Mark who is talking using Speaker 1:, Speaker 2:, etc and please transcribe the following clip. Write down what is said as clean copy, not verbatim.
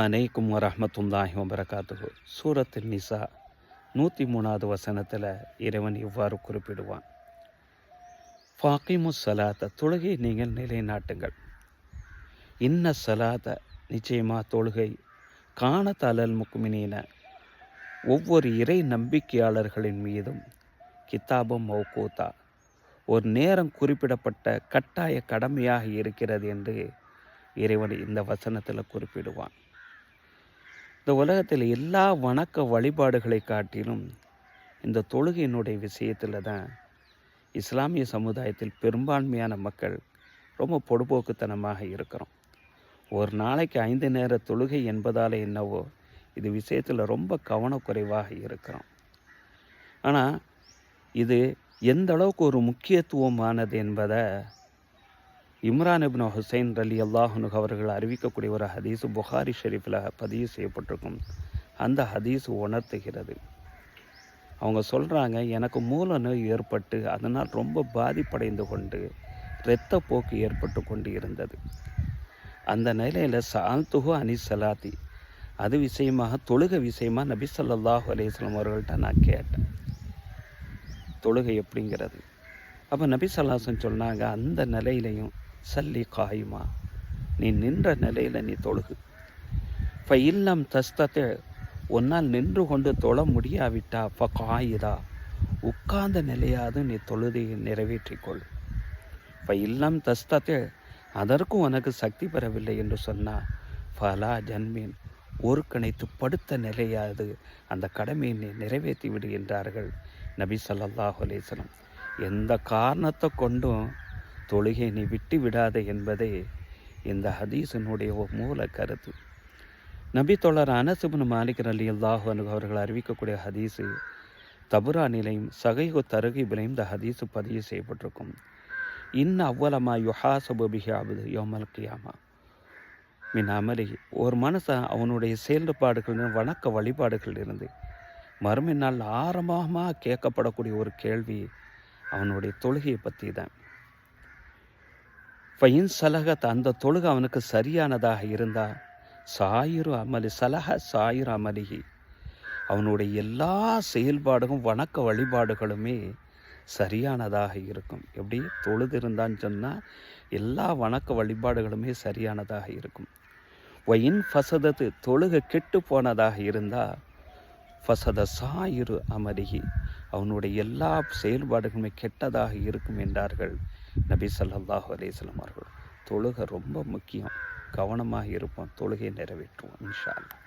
Speaker 1: அலைக்கும் வரஹ்மத்துல்லாஹி வபரகாத்துஹு. சூரத்துல் நிசா 103வது வசனத்தில் இறைவன் இவ்வாறு குறிப்பிடுவான், ஃபாக்கிமுஸ் ஸலாத்த, தொழுகை நீங்கள் நிலைநாட்டுங்கள். இன்ன ஸலாத்த, நிச்சயமா தொழுகை, கானத் அலல் முக்மினீன, ஒவ்வொரு இறை நம்பிக்கையாளர்களின் மீதும், கிதாபம் மௌகூத்தா, ஒரு நேரம் குறிப்பிடப்பட்ட கட்டாய கடமையாக இருக்கிறது என்று இறைவன் இந்த வசனத்தில் குறிப்பிடுவான். இந்த உலகத்தில் எல்லா வணக்க வழிபாடுகளை காட்டிலும் இந்த தொழுகையினுடைய விஷயத்தில் தான் இஸ்லாமிய சமுதாயத்தில் பெரும்பான்மையான மக்கள் ரொம்ப பொடுபோக்குத்தனமாக இருக்கிறோம். ஒரு நாளைக்கு 5 நேர தொழுகை என்பதால் என்னவோ இது விஷயத்தில் ரொம்ப கவனக்குறைவாக இருக்கிறோம். ஆனால் இது எந்த அளவுக்கு ஒரு முக்கியத்துவமானது என்பதை இம்ரான் இப்னு ஹுசைன் ரலியல்லாஹு அன்ஹு அவர்கள் அறிவிக்கக்கூடிய ஒரு ஹதீஸு புகாரி ஷெரீஃபில் பதிவு செய்யப்பட்டிருக்கும். அந்த ஹதீஸு உணர்த்துகிறது. அவங்க சொல்கிறாங்க, எனக்கு மூல நோய் ஏற்பட்டு அதனால் ரொம்ப பாதிப்படைந்து கொண்டு இரத்தப்போக்கு ஏற்பட்டு கொண்டு இருந்தது. அந்த நிலையில் சால்துஹு அனி சலாத்தி, அது விஷயமாக தொழுகை விஷயமாக நபி ஸல்லல்லாஹு அலைஹி வஸல்லம் அவர்கள்ட்ட நான் கேட்டேன், தொழுகை எப்படிங்கிறது. அப்போ நபி ஸல்லல்லாஹு அலைஹி வஸல்லம் சொன்னாங்க, அந்த நிலையிலையும் சல்லி காயுமா, நீ நின்ற நிலையில் நீ தொழுகு. இப்போ இல்லம் தஸ்தத்தை, உன்னால் நின்று கொண்டு தொழ முடியாவிட்டா இப்போ காயுதா, உட்கார்ந்த நிலையாவது நீ தொழுதையை நிறைவேற்றிக்கொள். இப்போ இல்லம் தஸ்தத்தை, அதற்கும் உனக்கு சக்தி பெறவில்லை என்று சொன்னால் ஃபலா ஜன்மீன், ஒருங்கிணைத்து படுத்த நிலையாவது அந்த கடமையை நீ நிறைவேற்றி விடு என்றார்கள் நபி ஸல்லல்லாஹு அலைஹி வஸல்லம். எந்த காரணத்தை கொண்டும் தொழுகை நீ விட்டு விடாத என்பதே இந்த ஹதீஸினுடைய ஒரு மூல கருத்து. நபி தோழர் அனஸ் இப்னு மாலிக் ரலியல்லாஹு அன்ஹு அவர்கள் அறிவிக்கக்கூடிய ஹதீஸு தபுரானிலையும் சஹீஹு தர்கீபிலையும் இந்த ஹதீஸு பதிவு செய்யப்பட்டிருக்கும். அவ்வலமா யுஹாஸபு பிஹி அப்து யௌமல் கியாமா மின் அமலி, ஒரு மனுஷன் அவனுடைய செயல்பாடுகள் வணக்க வழிபாடுகள் இருந்து மறுமை நாள் ஆரம்பமாக கேட்கப்படக்கூடிய ஒரு கேள்வி அவனுடைய தொழுகையை பற்றி தான். ஃபைன் சலகத், அந்த தொழுகை அவனுக்கு சரியானதாக இருந்தால் சாயிரு அமலி சலஹ சாயிரு அமலிஹி, அவனுடைய எல்லா செயல்பாடுகளும் வணக்க வழிபாடுகளுமே சரியானதாக இருக்கும். எப்படி தொழுதிருந்தான்னு சொன்னால் எல்லா வணக்க வழிபாடுகளுமே சரியானதாக இருக்கும். ஒயின் ஃபசதத்து, தொழுகை கெட்டு போனதாக இருந்தால் ஃபசத சாயிரு அமலிஹி, அவனுடைய எல்லா செயல்பாடுகளுமே கெட்டதாக இருக்கும் என்றார்கள் நபி ஸல்லல்லாஹு அலைஹி வஸல்லம் அவர்கள். தொழுகை ரொம்ப முக்கியம், கவனமாக இருப்போம், தொழுகையை நிறைவேற்றுவோம் இன்ஷா அல்லாஹ்.